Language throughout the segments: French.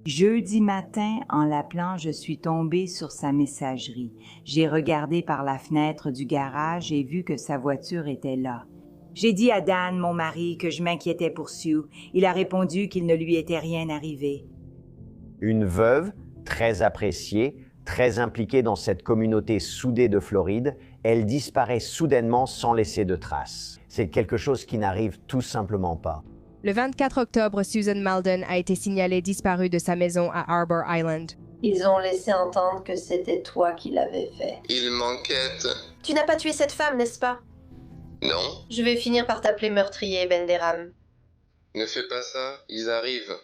Jeudi matin, en l'appelant, je suis tombée sur sa messagerie. J'ai regardé par la fenêtre du garage et vu que sa voiture était là. J'ai dit à Dan, mon mari, que je m'inquiétais pour Sue. Il a répondu qu'il ne lui était rien arrivé. Une veuve, très appréciée, très impliquée dans cette communauté soudée de Floride, elle disparaît soudainement sans laisser de traces. C'est quelque chose qui n'arrive tout simplement pas. Le 24 octobre, Susan Malden a été signalée disparue de sa maison à Arbor Island. Ils ont laissé entendre que c'était toi qui l'avais fait. Il m'enquête. Tu n'as pas tué cette femme, n'est-ce pas? Non, Je vais finir par t'appeler meurtrier, Benderam. ne fais pas ça, ils arrivent.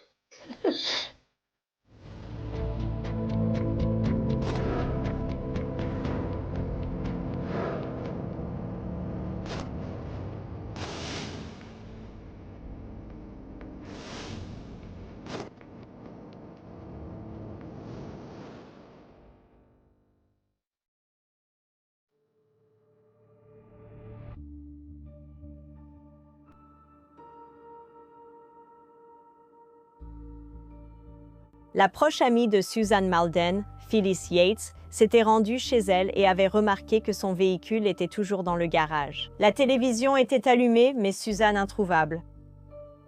La proche amie de Susan Malden, Phyllis Yates, s'était rendue chez elle et avait remarqué que son véhicule était toujours dans le garage. La télévision était allumée, mais Susan introuvable.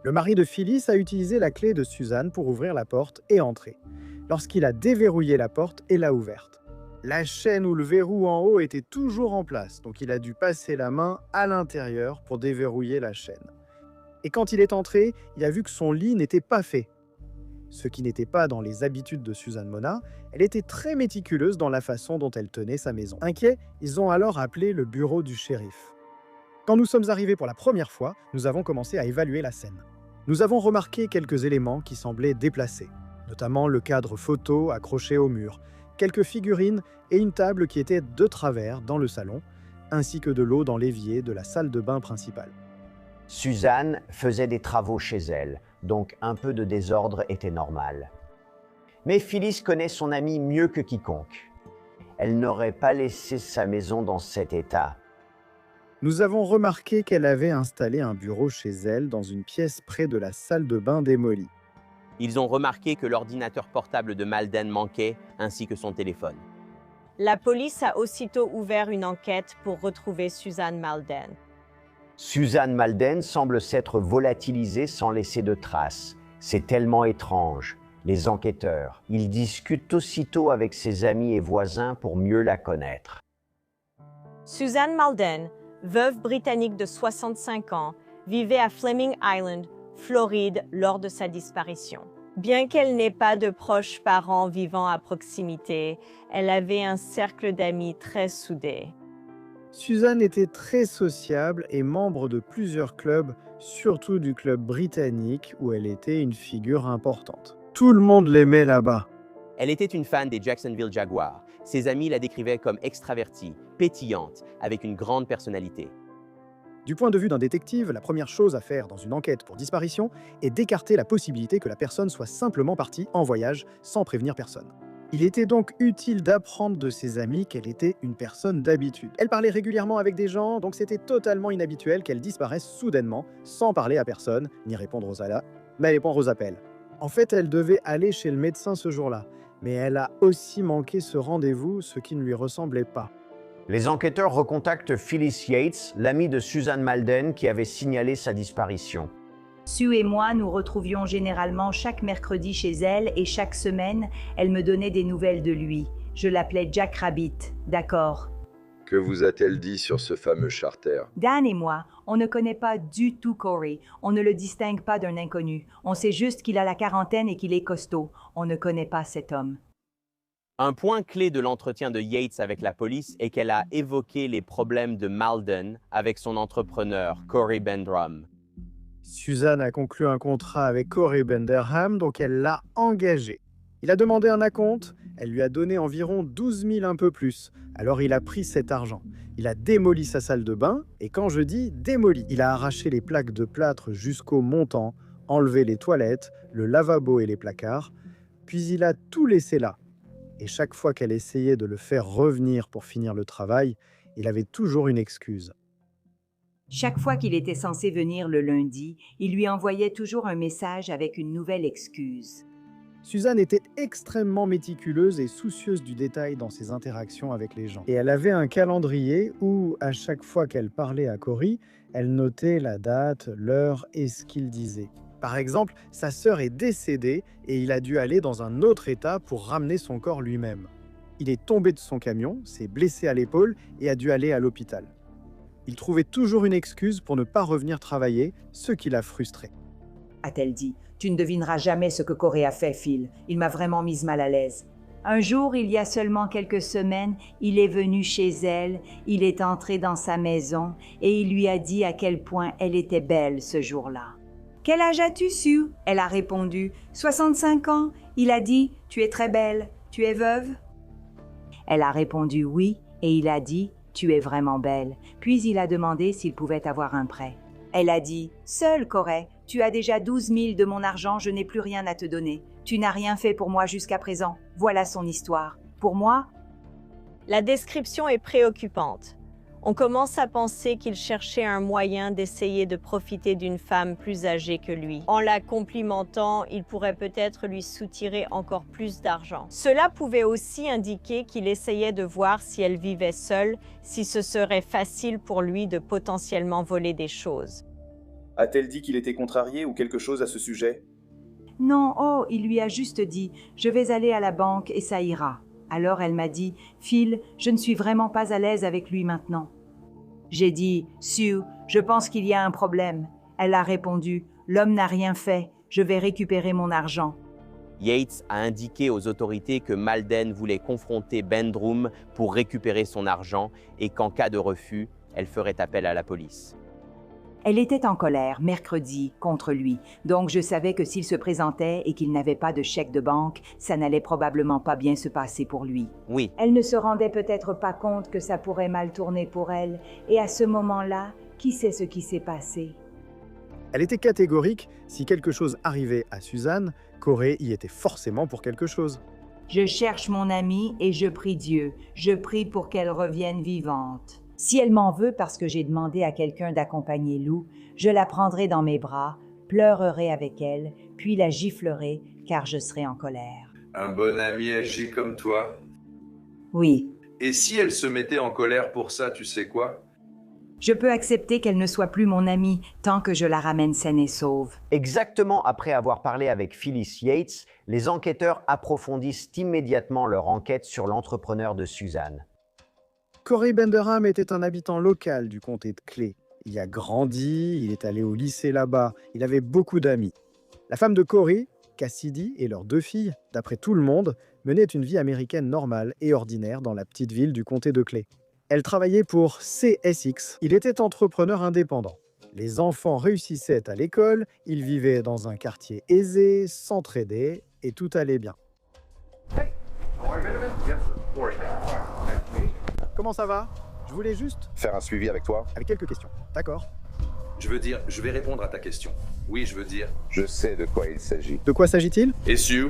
Le mari de Phyllis a utilisé la clé de Susan pour ouvrir la porte et entrer. Lorsqu'il a déverrouillé la porte et l'a ouverte, la chaîne ou le verrou en haut était toujours en place, donc il a dû passer la main à l'intérieur pour déverrouiller la chaîne. Et quand il est entré, il a vu que son lit n'était pas fait. Ce qui n'était pas dans les habitudes de Susan Mona, elle était très méticuleuse dans la façon dont elle tenait sa maison. Inquiets, ils ont alors appelé le bureau du shérif. Quand nous sommes arrivés pour la première fois, nous avons commencé à évaluer la scène. Nous avons remarqué quelques éléments qui semblaient déplacés, notamment le cadre photo accroché au mur, quelques figurines et une table qui était de travers dans le salon, ainsi que de l'eau dans l'évier de la salle de bain principale. Suzanne faisait des travaux chez elle, donc un peu de désordre était normal. Mais Phyllis connaît son amie mieux que quiconque. Elle n'aurait pas laissé sa maison dans cet état. Nous avons remarqué qu'elle avait installé un bureau chez elle dans une pièce près de la salle de bain démolie. Ils ont remarqué que l'ordinateur portable de Malden manquait, ainsi que son téléphone. La police a aussitôt ouvert une enquête pour retrouver Susan Malden. Susan Malden semble s'être volatilisée sans laisser de traces. C'est tellement étrange. Les enquêteurs, ils discutent aussitôt avec ses amis et voisins pour mieux la connaître. Susan Malden, veuve britannique de 65 ans, vivait à Fleming Island, Floride, lors de sa disparition. Bien qu'elle n'ait pas de proches parents vivant à proximité, elle avait un cercle d'amis très soudé. Susan était très sociable et membre de plusieurs clubs, surtout du club britannique où elle était une figure importante. Tout le monde l'aimait là-bas. Elle était une fan des Jacksonville Jaguars. Ses amis la décrivaient comme extravertie, pétillante, avec une grande personnalité. Du point de vue d'un détective, la première chose à faire dans une enquête pour disparition est d'écarter la possibilité que la personne soit simplement partie en voyage sans prévenir personne. Il était donc utile d'apprendre de ses amis qu'elle était une personne d'habitude. Elle parlait régulièrement avec des gens, donc c'était totalement inhabituel qu'elle disparaisse soudainement, sans parler à personne, ni répondre aux appels. En fait, elle devait aller chez le médecin ce jour-là, mais elle a aussi manqué ce rendez-vous, ce qui ne lui ressemblait pas. Les enquêteurs recontactent Phyllis Yates, l'amie de Susan Malden qui avait signalé sa disparition. Sue et moi nous retrouvions généralement chaque mercredi chez elle et chaque semaine, elle me donnait des nouvelles de lui. Je l'appelais Jack Rabbit, d'accord. Que vous a-t-elle dit sur ce fameux charter? Dan et moi, on ne connaît pas du tout Corey. On ne le distingue pas d'un inconnu. On sait juste qu'il a la quarantaine et qu'il est costaud. On ne connaît pas cet homme. Un point clé de l'entretien de Yates avec la police est qu'elle a évoqué les problèmes de Malden avec son entrepreneur, Corey Benderam. Susan a conclu un contrat avec Corey Benderam, donc elle l'a engagé. Il a demandé un acompte, elle lui a donné environ 12 000 un peu plus. Alors il a pris cet argent. Il a démoli sa salle de bain, et quand je dis démoli, il a arraché les plaques de plâtre jusqu'au montant, enlevé les toilettes, le lavabo et les placards, puis il a tout laissé là. Et chaque fois qu'elle essayait de le faire revenir pour finir le travail, il avait toujours une excuse. Chaque fois qu'il était censé venir le lundi, il lui envoyait toujours un message avec une nouvelle excuse. Suzanne était extrêmement méticuleuse et soucieuse du détail dans ses interactions avec les gens. Et elle avait un calendrier où, à chaque fois qu'elle parlait à Corey, elle notait la date, l'heure et ce qu'il disait. Par exemple, sa sœur est décédée et il a dû aller dans un autre état pour ramener son corps lui-même. Il est tombé de son camion, s'est blessé à l'épaule et a dû aller à l'hôpital. Il trouvait toujours une excuse pour ne pas revenir travailler, ce qui l'a frustré. A-t-elle dit. Tu ne devineras jamais ce que Corey a fait, Phil. Il m'a vraiment mise mal à l'aise. Un jour, il y a seulement quelques semaines, il est venu chez elle, il est entré dans sa maison et il lui a dit à quel point elle était belle ce jour-là. « Quel âge as-tu, Sue ?» Elle a répondu. « 65 ans. » Il a dit « Tu es très belle. Tu es veuve ?» Elle a répondu « Oui » et il a dit « Tu es vraiment belle. » Puis il a demandé s'il pouvait avoir un prêt. Elle a dit « Seul, Corey, tu as déjà 12 000 de mon argent, je n'ai plus rien à te donner. Tu n'as rien fait pour moi jusqu'à présent. Voilà son histoire. Pour moi, » La description est préoccupante. On commence à penser qu'il cherchait un moyen d'essayer de profiter d'une femme plus âgée que lui. En la complimentant, il pourrait peut-être lui soutirer encore plus d'argent. Cela pouvait aussi indiquer qu'il essayait de voir si elle vivait seule, si ce serait facile pour lui de potentiellement voler des choses. A-t-elle dit qu'il était contrarié ou quelque chose à ce sujet? non, oh, il lui a juste dit « Je vais aller à la banque et ça ira. » Alors elle m'a dit « Phil, je ne suis vraiment pas à l'aise avec lui maintenant. » J'ai dit « Sue, je pense qu'il y a un problème. » Elle a répondu « L'homme n'a rien fait. Je vais récupérer mon argent. » Yates a indiqué aux autorités que Malden voulait confronter Bendroom pour récupérer son argent et qu'en cas de refus, elle ferait appel à la police. Elle était en colère mercredi contre lui, donc je savais que s'il se présentait et qu'il n'avait pas de chèque de banque, ça n'allait probablement pas bien se passer pour lui. Oui. Elle ne se rendait peut-être pas compte que ça pourrait mal tourner pour elle, et à ce moment-là, qui sait ce qui s'est passé? Elle était catégorique, si quelque chose arrivait à Suzanne, Corey y était forcément pour quelque chose. Je cherche mon amie et je prie Dieu. Je prie pour qu'elle revienne vivante. Si elle m'en veut parce que j'ai demandé à quelqu'un d'accompagner Lou, je la prendrai dans mes bras, pleurerai avec elle, puis la giflerai car je serai en colère. Un bon ami agit comme toi. Oui. Et si elle se mettait en colère pour ça, tu sais quoi? Je peux accepter qu'elle ne soit plus mon amie tant que je la ramène saine et sauve. Exactement après avoir parlé avec Phyllis Yates, les enquêteurs approfondissent immédiatement leur enquête sur l'entrepreneur de Suzanne. Corey Benderham était un habitant local du comté de Clay. Il y a grandi, il est allé au lycée là-bas, il avait beaucoup d'amis. La femme de Corey, Cassidy, et leurs 2 filles, d'après tout le monde, menaient une vie américaine normale et ordinaire dans la petite ville du comté de Clay. Elle travaillait pour CSX. Il était entrepreneur indépendant. Les enfants réussissaient à l'école, ils vivaient dans un quartier aisé, s'entraidaient et tout allait bien. Comment ça va? Je voulais juste faire un suivi avec toi. Avec quelques questions. D'accord. Je veux dire, je vais répondre à ta question. Oui, je veux dire. Je sais de quoi il s'agit. De quoi s'agit-il? Et Sue?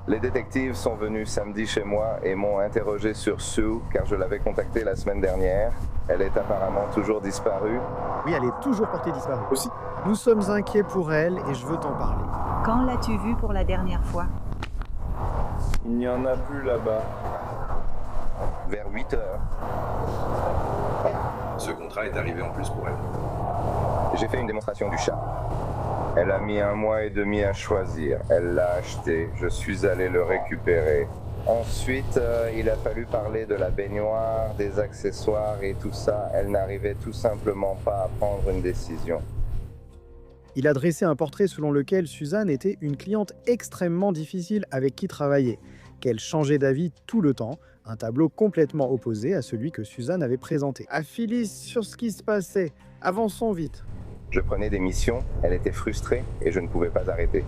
Les détectives sont venus samedi chez moi et m'ont interrogé sur Sue car je l'avais contactée la semaine dernière. Elle est apparemment toujours disparue. Oui, elle est toujours portée disparue. Aussi. Nous sommes inquiets pour elle et je veux t'en parler. Quand l'as-tu vue pour la dernière fois? Il n'y en a plus là-bas. Vers 8 heures. Ce contrat est arrivé en plus pour elle. J'ai fait une démonstration du chat. Elle a mis 1 mois et demi à choisir. Elle l'a acheté. Je suis allé le récupérer. Ensuite, il a fallu parler de la baignoire, des accessoires et tout ça. Elle n'arrivait tout simplement pas à prendre une décision. Il a dressé un portrait selon lequel Suzanne était une cliente extrêmement difficile avec qui travailler, qu'elle changeait d'avis tout le temps, un tableau complètement opposé à celui que Suzanne avait présenté. À Phyllis sur ce qui se passait, avançons vite. Je prenais des missions, elle était frustrée et je ne pouvais pas arrêter.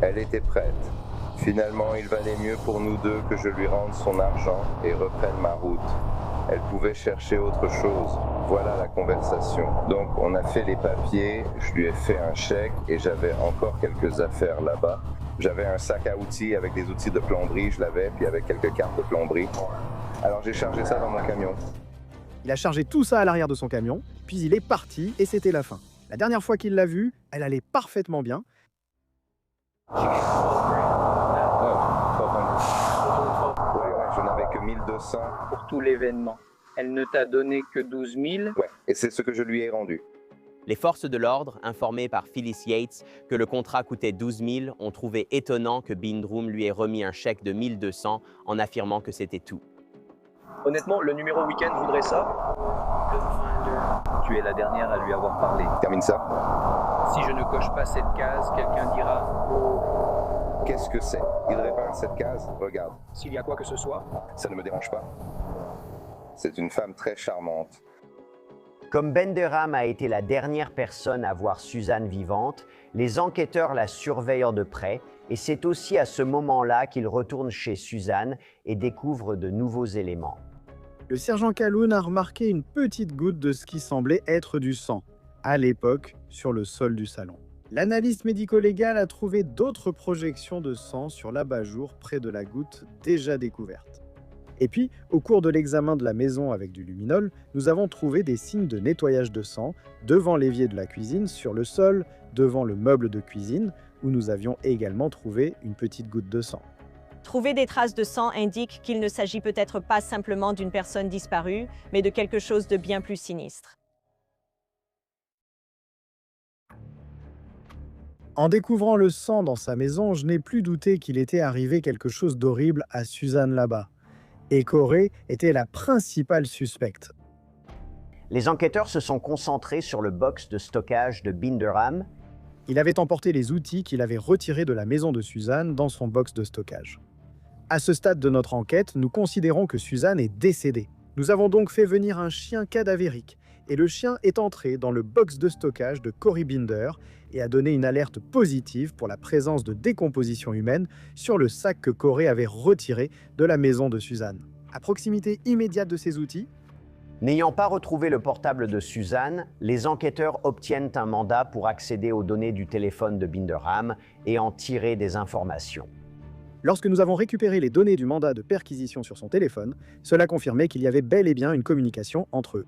Elle était prête. Finalement, il valait mieux pour nous deux que je lui rende son argent et reprenne ma route. Elle pouvait chercher autre chose. Voilà la conversation. Donc on a fait les papiers, je lui ai fait un chèque et j'avais encore quelques affaires là-bas. J'avais un sac à outils avec des outils de plomberie, je l'avais, puis avec quelques cartes de plomberie. Alors j'ai chargé ça dans mon camion. Il a chargé tout ça à l'arrière de son camion, puis il est parti et c'était la fin. La dernière fois qu'il l'a vue, elle allait parfaitement bien. Je n'avais que 1200. Pour tout l'événement. Elle ne t'a donné que 12 000. Ouais, et c'est ce que je lui ai rendu. Les forces de l'ordre, informées par Phyllis Yates que le contrat coûtait 12 000, ont trouvé étonnant que Bindrum lui ait remis un chèque de 1200 en affirmant que c'était tout. Honnêtement, le numéro week-end voudrait ça. Tu es la dernière à lui avoir parlé. Termine ça. Si je ne coche pas cette case, quelqu'un dira « Oh, Qu'est-ce que c'est? Il répare cette case? Regarde. s'il y a quoi que ce soit. » Ça ne me dérange pas. C'est une femme très charmante. Comme Benderham a été la dernière personne à voir Suzanne vivante, les enquêteurs la surveillent de près et c'est aussi à ce moment-là qu'ils retournent chez Suzanne et découvrent de nouveaux éléments. Le sergent Calhoun a remarqué une petite goutte de ce qui semblait être du sang, à l'époque, sur le sol du salon. L'analyste médico-légal a trouvé d'autres projections de sang sur l'abat-jour près de la goutte déjà découverte. Et puis, au cours de l'examen de la maison avec du luminol, nous avons trouvé des signes de nettoyage de sang devant l'évier de la cuisine, sur le sol, devant le meuble de cuisine, où nous avions également trouvé une petite goutte de sang. Trouver des traces de sang indique qu'il ne s'agit peut-être pas simplement d'une personne disparue, mais de quelque chose de bien plus sinistre. En découvrant le sang dans sa maison, je n'ai plus douté qu'il était arrivé quelque chose d'horrible à Suzanne là-bas. Et Corey était la principale suspecte. Les enquêteurs se sont concentrés sur le box de stockage de Binderham. Il avait emporté les outils qu'il avait retirés de la maison de Suzanne dans son box de stockage. À ce stade de notre enquête, nous considérons que Suzanne est décédée. Nous avons donc fait venir un chien cadavérique, et le chien est entré dans le box de stockage de Corey Binder et a donné une alerte positive pour la présence de décomposition humaine sur le sac que Corey avait retiré de la maison de Suzanne. À proximité immédiate de ces outils, N'ayant pas retrouvé le portable de Suzanne, les enquêteurs obtiennent un mandat pour accéder aux données du téléphone de Binderham et en tirer des informations. lorsque nous avons récupéré les données du mandat de perquisition sur son téléphone, cela confirmait qu'il y avait bel et bien une communication entre eux.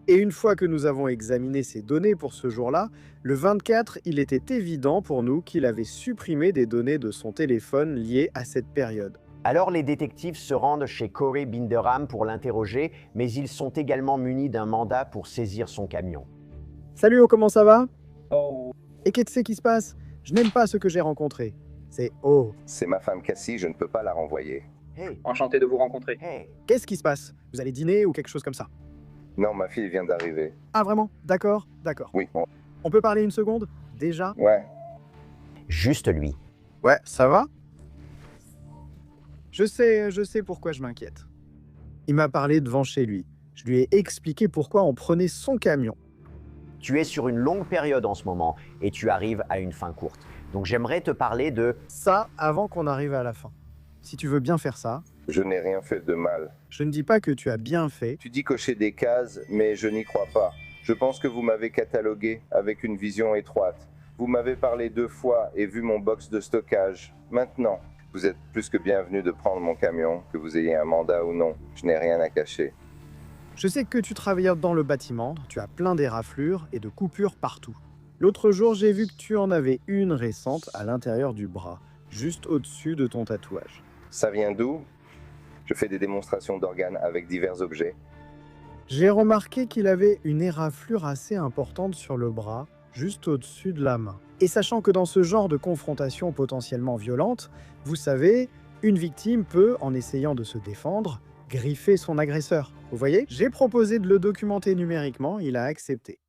Et une fois que nous avons examiné ces données pour ce jour-là, le 24, il était évident pour nous qu'il avait supprimé des données de son téléphone liées à cette période. Alors les détectives se rendent chez Corey Binderham pour l'interroger, mais ils sont également munis d'un mandat pour saisir son camion. Salut, oh, comment ça va? Oh, Et qu'est-ce qui se passe? Je n'aime pas ce que j'ai rencontré. C'est oh. C'est ma femme Cassie, je ne peux pas la renvoyer. Hey, enchanté de vous rencontrer. hey. Qu'est-ce qui se passe? Vous allez dîner ou quelque chose comme ça? Non, ma fille vient d'arriver. Ah vraiment? D'accord, d'accord. Oui, bon. On peut parler une seconde? Déjà? Ouais. Juste lui. Ouais, ça va? Je sais pourquoi je m'inquiète. Il m'a parlé devant chez lui. Je lui ai expliqué pourquoi on prenait son camion. Tu es sur une longue période en ce moment et tu arrives à une fin courte. Donc j'aimerais te parler de... Ça avant qu'on arrive à la fin. Si tu veux bien faire ça, Je n'ai rien fait de mal. je ne dis pas que tu as bien fait. Tu dis cocher des cases, mais je n'y crois pas. Je pense que vous m'avez catalogué avec une vision étroite. Vous m'avez parlé 2 fois et vu mon box de stockage. Maintenant, vous êtes plus que bienvenu de prendre mon camion, que vous ayez un mandat ou non. Je n'ai rien à cacher. Je sais que tu travailles dans le bâtiment, tu as plein d'éraflures et de coupures partout. L'autre jour, j'ai vu que tu en avais une récente à l'intérieur du bras, juste au-dessus de ton tatouage. Ça vient d'où? Je fais des démonstrations d'organes avec divers objets. J'ai remarqué qu'il avait une éraflure assez importante sur le bras, juste au-dessus de la main. Et sachant que dans ce genre de confrontation potentiellement violente, vous savez, une victime peut, en essayant de se défendre, griffer son agresseur. Vous voyez? J'ai proposé de le documenter numériquement, il a accepté.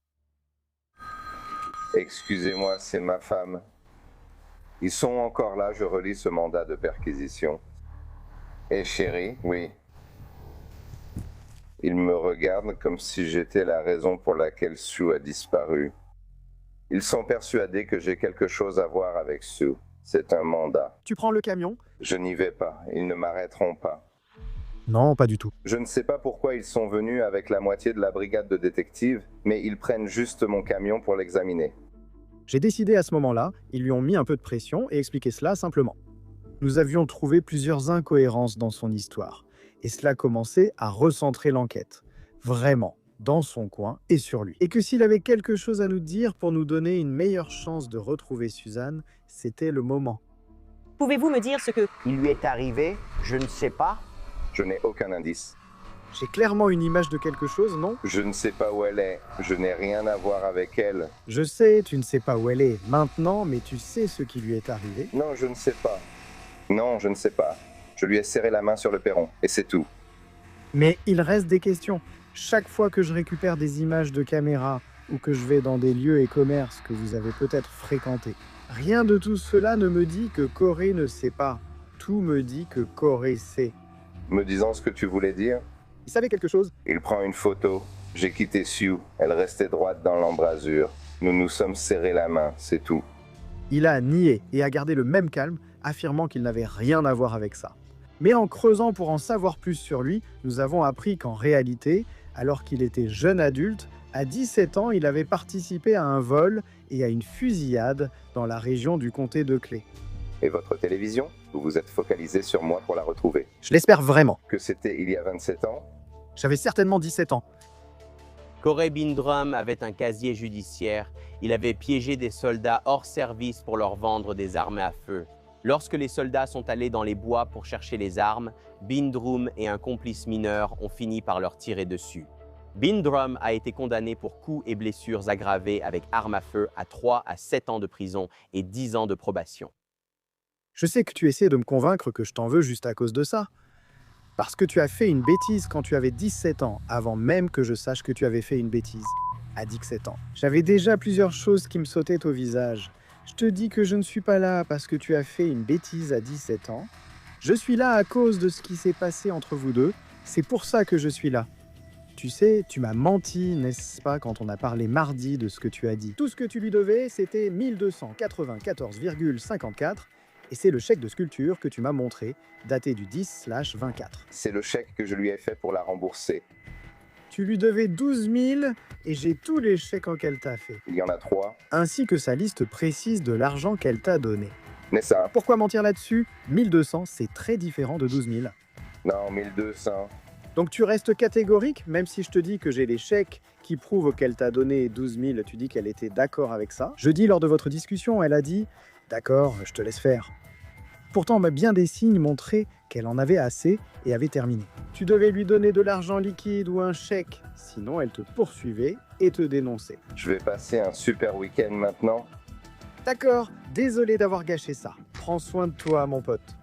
Excusez-moi, c'est ma femme. Ils sont encore là, je relis ce mandat de perquisition. Et chérie, oui. Ils me regardent comme si j'étais la raison pour laquelle Sue a disparu. Ils sont persuadés que j'ai quelque chose à voir avec Sue. C'est un mandat. Tu prends le camion? Je n'y vais pas, ils ne m'arrêteront pas. Non, pas du tout. Je ne sais pas pourquoi ils sont venus avec la moitié de la brigade de détectives, mais ils prennent juste mon camion pour l'examiner. J'ai décidé à ce moment-là, ils lui ont mis un peu de pression et expliqué cela simplement. Nous avions trouvé plusieurs incohérences dans son histoire, et cela commençait à recentrer l'enquête. Vraiment, dans son coin et sur lui. Et que s'il avait quelque chose à nous dire pour nous donner une meilleure chance de retrouver Suzanne, c'était le moment. Pouvez-vous me dire ce que... Il lui est arrivé, je ne sais pas. Je n'ai aucun indice. J'ai clairement une image de quelque chose, non? Je ne sais pas où elle est. Je n'ai rien à voir avec elle. Je sais, tu ne sais pas où elle est maintenant, mais tu sais ce qui lui est arrivé. Non, je ne sais pas. Non, je ne sais pas. Je lui ai serré la main sur le perron, et c'est tout. Mais il reste des questions. Chaque fois que je récupère des images de caméra ou que je vais dans des lieux et commerces que vous avez peut-être fréquentés, rien de tout cela ne me dit que Corey ne sait pas. Tout me dit que Corey sait. Me disant ce que tu voulais dire, Il savait quelque chose? il prend une photo. J'ai quitté Sue. Elle restait droite dans l'embrasure. Nous nous sommes serrés la main, c'est tout. Il a nié et a gardé le même calme, affirmant qu'il n'avait rien à voir avec ça. Mais en creusant pour en savoir plus sur lui, nous avons appris qu'en réalité, alors qu'il était jeune adulte, à 17 ans, il avait participé à un vol et à une fusillade dans la région du comté de Clay. Et votre télévision? Vous vous êtes focalisé sur moi pour la retrouver. Je l'espère vraiment. Que c'était il y a 27 ans? J'avais certainement 17 ans. Corey Bindrum avait un casier judiciaire. Il avait piégé des soldats hors service pour leur vendre des armes à feu. Lorsque les soldats sont allés dans les bois pour chercher les armes, Bindrum et un complice mineur ont fini par leur tirer dessus. Bindrum a été condamné pour coups et blessures aggravées avec arme à feu à 3 à 7 ans de prison et 10 ans de probation. Je sais que tu essaies de me convaincre que je t'en veux juste à cause de ça. Parce que tu as fait une bêtise quand tu avais 17 ans, avant même que je sache que tu avais fait une bêtise. À 17 ans. J'avais déjà plusieurs choses qui me sautaient au visage. Je te dis que je ne suis pas là parce que tu as fait une bêtise à 17 ans. Je suis là à cause de ce qui s'est passé entre vous deux. C'est pour ça que je suis là. Tu sais, tu m'as menti, n'est-ce pas, quand on a parlé mardi de ce que tu as dit. Tout ce que tu lui devais, c'était 1294,54 et c'est le chèque de sculpture que tu m'as montré, daté du 10/24. C'est le chèque que je lui ai fait pour la rembourser. Tu lui devais 12 000 et j'ai tous les chèques qu'elle t'a fait. Il y en a 3. Ainsi que sa liste précise de l'argent qu'elle t'a donné. Nessa. Pourquoi mentir là-dessus? 1200, c'est très différent de 12 000. Non, 1200. Donc tu restes catégorique, même si je te dis que j'ai les chèques qui prouvent qu'elle t'a donné 12 000, tu dis qu'elle était d'accord avec ça. Jeudi, lors de votre discussion, elle a dit « D'accord, je te laisse faire ». Pourtant, bien des signes montraient qu'elle en avait assez et avait terminé. Tu devais lui donner de l'argent liquide ou un chèque, sinon elle te poursuivait et te dénonçait. Je vais passer un super week-end maintenant. D'accord, désolé d'avoir gâché ça. Prends soin de toi, mon pote.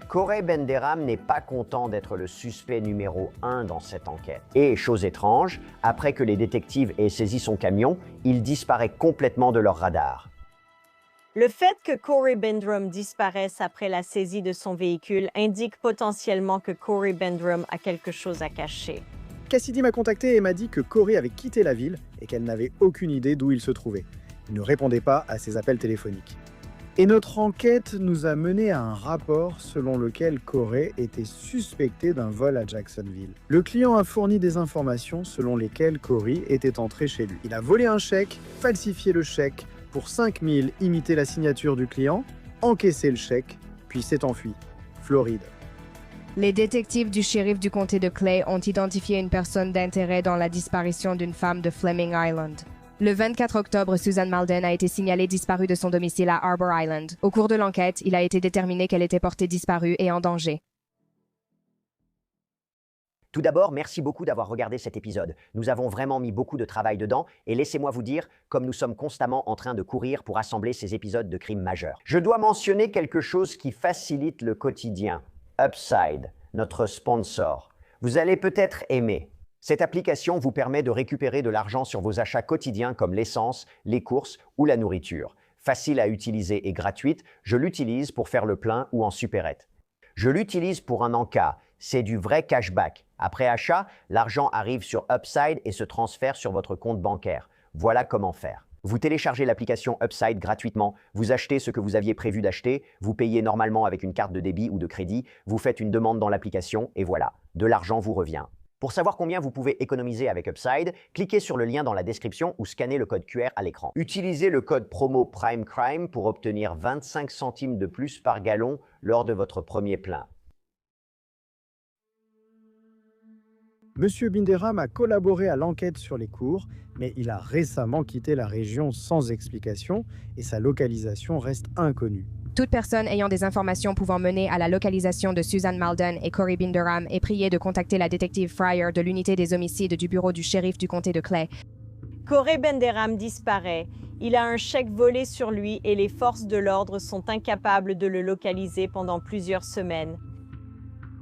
Corey Bindrum n'est pas content d'être le suspect numéro 1 dans cette enquête. Et, chose étrange, après que les détectives aient saisi son camion, il disparaît complètement de leur radar. Le fait que Corey Bindrum disparaisse après la saisie de son véhicule indique potentiellement que Corey Bindrum a quelque chose à cacher. Cassidy m'a contacté et m'a dit que Corey avait quitté la ville et qu'elle n'avait aucune idée d'où il se trouvait. Il ne répondait pas à ses appels téléphoniques. Et notre enquête nous a mené à un rapport selon lequel Corey était suspecté d'un vol à Jacksonville. Le client a fourni des informations selon lesquelles Corey était entré chez lui. Il a volé un chèque, falsifié le chèque, pour 5 000 imité la signature du client, encaissé le chèque, puis s'est enfui. Floride. Les détectives du shérif du comté de Clay ont identifié une personne d'intérêt dans la disparition d'une femme de Fleming Island. Le 24 octobre, Susan Malden a été signalée disparue de son domicile à Arbor Island. Au cours de l'enquête, il a été déterminé qu'elle était portée disparue et en danger. Tout d'abord, merci beaucoup d'avoir regardé cet épisode. Nous avons vraiment mis beaucoup de travail dedans et laissez-moi vous dire, comme nous sommes constamment en train de courir pour assembler ces épisodes de crimes majeurs. Je dois mentionner quelque chose qui facilite le quotidien. Upside, notre sponsor. Vous allez peut-être aimer. Cette application vous permet de récupérer de l'argent sur vos achats quotidiens comme l'essence, les courses ou la nourriture. Facile à utiliser et gratuite, je l'utilise pour faire le plein ou en supérette. Je l'utilise pour un encas. C'est du vrai cashback. Après achat, l'argent arrive sur Upside et se transfère sur votre compte bancaire. Voilà comment faire. Vous téléchargez l'application Upside gratuitement, vous achetez ce que vous aviez prévu d'acheter, vous payez normalement avec une carte de débit ou de crédit, vous faites une demande dans l'application et voilà, de l'argent vous revient. Pour savoir combien vous pouvez économiser avec Upside, cliquez sur le lien dans la description ou scannez le code QR à l'écran. Utilisez le code promo PRIMECRIME pour obtenir 25 centimes de plus par gallon lors de votre premier plein. Monsieur Bindrum a collaboré à l'enquête sur les cours, mais il a récemment quitté la région sans explication et sa localisation reste inconnue. Toute personne ayant des informations pouvant mener à la localisation de Susan Malden et Corey Binderham est priée de contacter la détective Fryer de l'unité des homicides du bureau du shérif du comté de Clay. Corey Binderham disparaît. Il a un chèque volé sur lui et les forces de l'ordre sont incapables de le localiser pendant plusieurs semaines.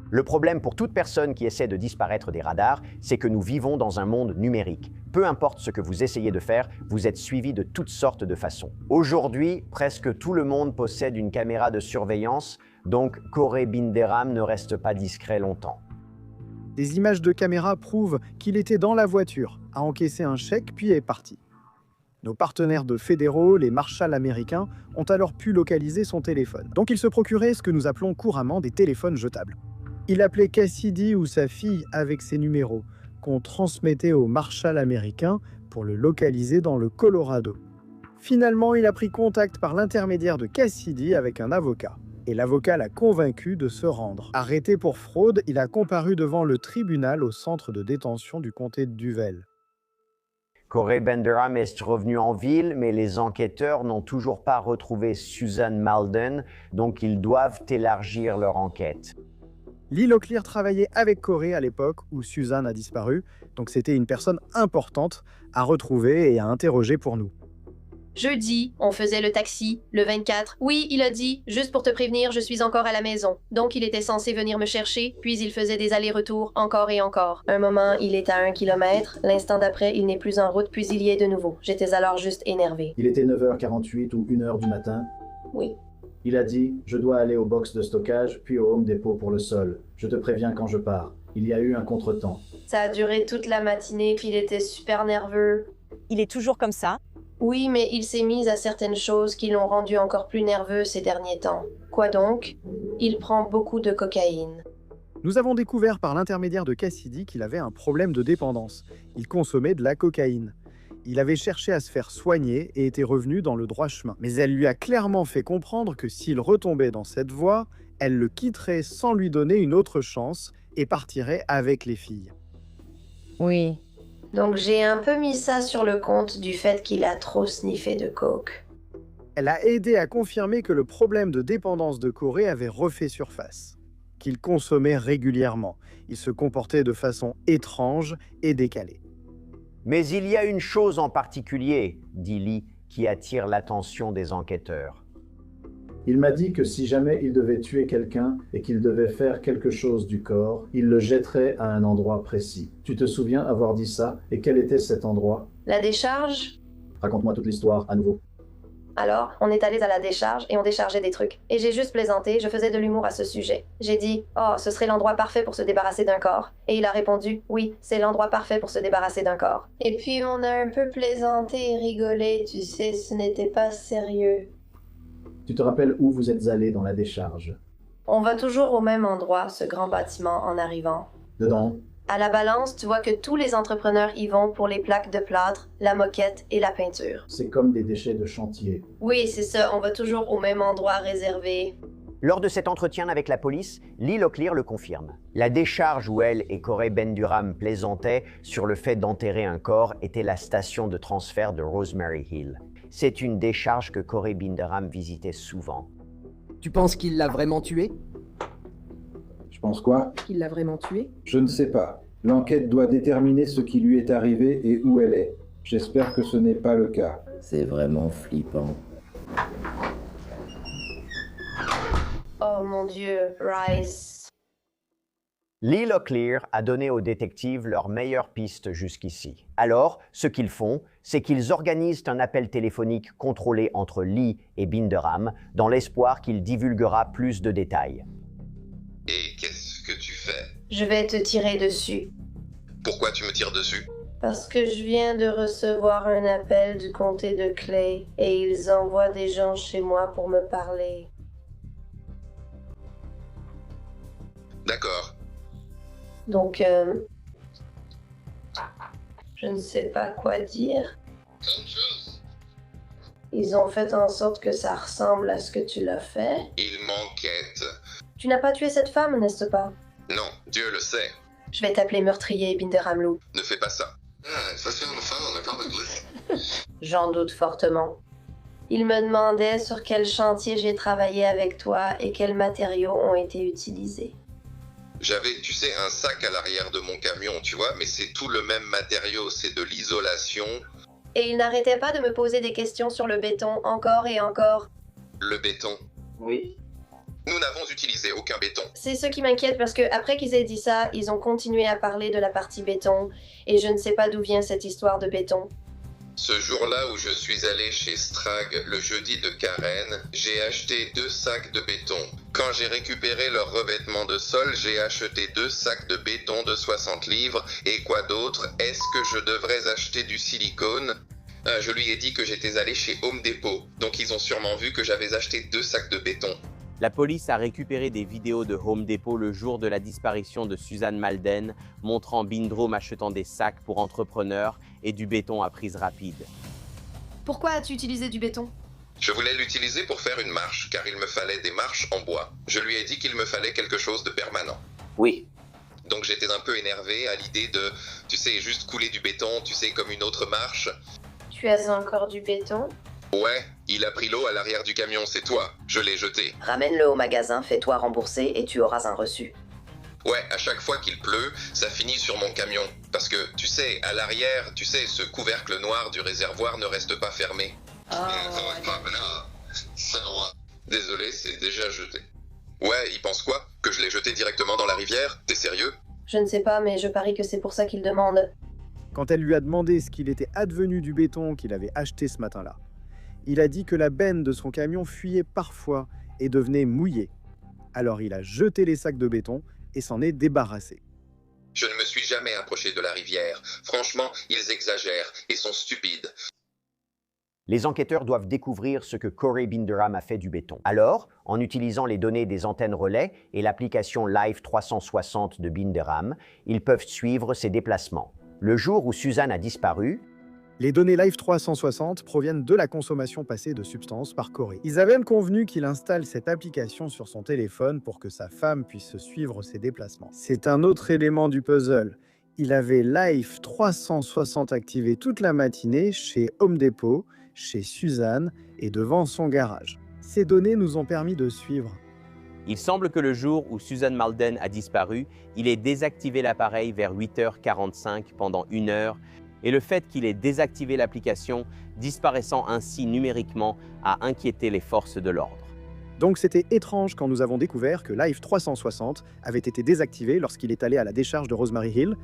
Le problème pour toute personne qui essaie de disparaître des radars, c'est que nous vivons dans un monde numérique. Peu importe ce que vous essayez de faire, vous êtes suivi de toutes sortes de façons. Aujourd'hui, presque tout le monde possède une caméra de surveillance, donc Corey Binderham ne reste pas discret longtemps. Des images de caméra prouvent qu'il était dans la voiture, a encaissé un chèque puis est parti. Nos partenaires de fédéraux, les marshals américains, ont alors pu localiser son téléphone. Donc il se procurait ce que nous appelons couramment des téléphones jetables. Il appelait Cassidy ou sa fille avec ses numéros, qu'on transmettait aux marshals américains pour le localiser dans le Colorado. Finalement, il a pris contact par l'intermédiaire de Cassidy avec un avocat. Et l'avocat l'a convaincu de se rendre. Arrêté pour fraude, il a comparu devant le tribunal au centre de détention du comté de Duvel. Corey Binderham est revenu en ville, mais les enquêteurs n'ont toujours pas retrouvé Susan Malden, donc ils doivent élargir leur enquête. Lee Locklear travaillait avec Corey à l'époque où Suzanne a disparu, donc c'était une personne importante à retrouver et à interroger pour nous. Jeudi, on faisait le taxi, le 24. Oui, il a dit, juste pour te prévenir, je suis encore à la maison. Donc il était censé venir me chercher, puis il faisait des allers-retours encore et encore. Un moment, il est à 1 kilomètre, l'instant d'après, il n'est plus en route, puis il y est de nouveau. J'étais alors juste énervée. Il était 9h48 ou 1h du matin. Oui. Il a dit « Je dois aller au box de stockage, puis au Home Depot pour le sol. Je te préviens quand je pars. » Il y a eu un contretemps. Ça a duré toute la matinée, puis il était super nerveux. Il est toujours comme ça? Oui, mais il s'est mis à certaines choses qui l'ont rendu encore plus nerveux ces derniers temps. Quoi donc? Il prend beaucoup de cocaïne. Nous avons découvert par l'intermédiaire de Cassidy qu'il avait un problème de dépendance. Il consommait de la cocaïne. Il avait cherché à se faire soigner et était revenu dans le droit chemin. Mais elle lui a clairement fait comprendre que s'il retombait dans cette voie, elle le quitterait sans lui donner une autre chance et partirait avec les filles. Oui. Donc j'ai un peu mis ça sur le compte du fait qu'il a trop sniffé de coke. Elle a aidé à confirmer que le problème de dépendance de Corey avait refait surface, qu'il consommait régulièrement. Il se comportait de façon étrange et décalée. Mais il y a une chose en particulier, dit Lee, qui attire l'attention des enquêteurs. Il m'a dit que si jamais il devait tuer quelqu'un et qu'il devait faire quelque chose du corps, il le jetterait à un endroit précis. Tu te souviens avoir dit ça? Et quel était cet endroit? La décharge? Raconte-moi toute l'histoire à nouveau. Alors, on est allés à la décharge et on déchargeait des trucs. Et j'ai juste plaisanté, je faisais de l'humour à ce sujet. J'ai dit « Oh, ce serait l'endroit parfait pour se débarrasser d'un corps. » Et il a répondu « Oui, c'est l'endroit parfait pour se débarrasser d'un corps. » Et puis on a un peu plaisanté et rigolé, tu sais, ce n'était pas sérieux. Tu te rappelles où vous êtes allés dans la décharge? On va toujours au même endroit, ce grand bâtiment, en arrivant. Dedans? À la balance, tu vois que tous les entrepreneurs y vont pour les plaques de plâtre, la moquette et la peinture. C'est comme des déchets de chantier. Oui, c'est ça, on va toujours au même endroit réservé. Lors de cet entretien avec la police, Lee Locklear le confirme. La décharge où elle et Corey Binderham plaisantaient sur le fait d'enterrer un corps était la station de transfert de Rosemary Hill. C'est une décharge que Corey Binderham visitait souvent. Tu penses qu'il l'a vraiment tué? Je pense quoi? Qu'il l'a vraiment tué? Je ne sais pas. L'enquête doit déterminer ce qui lui est arrivé et où elle est. J'espère que ce n'est pas le cas. C'est vraiment flippant. Oh mon Dieu, Rice. Lee Locklear a donné aux détectives leur meilleure piste jusqu'ici. Alors, ce qu'ils font, c'est qu'ils organisent un appel téléphonique contrôlé entre Lee et Binderham dans l'espoir qu'il divulguera plus de détails. Et qu'est-ce que tu fais? Je vais te tirer dessus. Pourquoi tu me tires dessus? Parce que je viens de recevoir un appel du comté de Clay et ils envoient des gens chez moi pour me parler. D'accord. Donc, je ne sais pas quoi dire. Ils ont fait en sorte que ça ressemble à ce que tu l'as fait. Ils m'enquêtent. Tu n'as pas tué cette femme, n'est-ce pas? Non, Dieu le sait. Je vais t'appeler meurtrier Binderham Lou. Ne fais pas ça. Ça c'est une femme, on a peur de glisse. J'en doute fortement. Il me demandait sur quel chantier j'ai travaillé avec toi et quels matériaux ont été utilisés. J'avais, tu sais, un sac à l'arrière de mon camion, tu vois, mais c'est tout le même matériau, c'est de l'isolation. Et il n'arrêtait pas de me poser des questions sur le béton, encore et encore. Le béton. Oui. Nous n'avons utilisé aucun béton. C'est ce qui m'inquiète parce que après qu'ils aient dit ça, ils ont continué à parler de la partie béton, et je ne sais pas d'où vient cette histoire de béton. Ce jour-là où je suis allé chez Strag, le jeudi de Karen, j'ai acheté 2 sacs de béton. Quand j'ai récupéré leur revêtement de sol, j'ai acheté 2 sacs de béton de 60 livres. Et quoi d'autre? Est-ce que je devrais acheter du silicone? Je lui ai dit que j'étais allé chez Home Depot. Donc ils ont sûrement vu que j'avais acheté 2 sacs de béton. La police a récupéré des vidéos de Home Depot le jour de la disparition de Suzanne Malden, montrant Bindrom achetant des sacs pour entrepreneurs et du béton à prise rapide. Pourquoi as-tu utilisé du béton? Je voulais l'utiliser pour faire une marche, car il me fallait des marches en bois. Je lui ai dit qu'il me fallait quelque chose de permanent. Oui. Donc j'étais un peu énervé à l'idée de, tu sais, juste couler du béton, tu sais, comme une autre marche. Tu as encore du béton? Ouais, il a pris l'eau à l'arrière du camion, c'est toi. Je l'ai jeté. Ramène-le au magasin, fais-toi rembourser et tu auras un reçu. Ouais, à chaque fois qu'il pleut, ça finit sur mon camion. Parce que, tu sais, à l'arrière, tu sais, ce couvercle noir du réservoir ne reste pas fermé. Désolé, c'est déjà jeté. Ouais, il pense quoi? Que je l'ai jeté directement dans la rivière? T'es sérieux? Je ne sais pas, mais je parie que c'est pour ça qu'il demande. Quand elle lui a demandé ce qu'il était advenu du béton qu'il avait acheté ce matin-là, il a dit que la benne de son camion fuyait parfois et devenait mouillée. Alors il a jeté les sacs de béton et s'en est débarrassé. Je ne me suis jamais approché de la rivière. Franchement, ils exagèrent et sont stupides. Les enquêteurs doivent découvrir ce que Corey Bindram a fait du béton. Alors, en utilisant les données des antennes relais et l'application Live 360 de Bindram, ils peuvent suivre ses déplacements. Le jour où Suzanne a disparu, les données Live 360 proviennent de la consommation passée de substances par Corey. Ils avaient même convenu qu'il installe cette application sur son téléphone pour que sa femme puisse suivre ses déplacements. C'est un autre élément du puzzle. Il avait Live 360 activé toute la matinée chez Home Depot, chez Suzanne et devant son garage. Ces données nous ont permis de suivre. Il semble que le jour où Suzanne Malden a disparu, il ait désactivé l'appareil vers 8h45 pendant 1 heure, et le fait qu'il ait désactivé l'application, disparaissant ainsi numériquement, a inquiété les forces de l'ordre. Donc c'était étrange quand nous avons découvert que Live 360 avait été désactivé lorsqu'il est allé à la décharge de Rosemary Hill,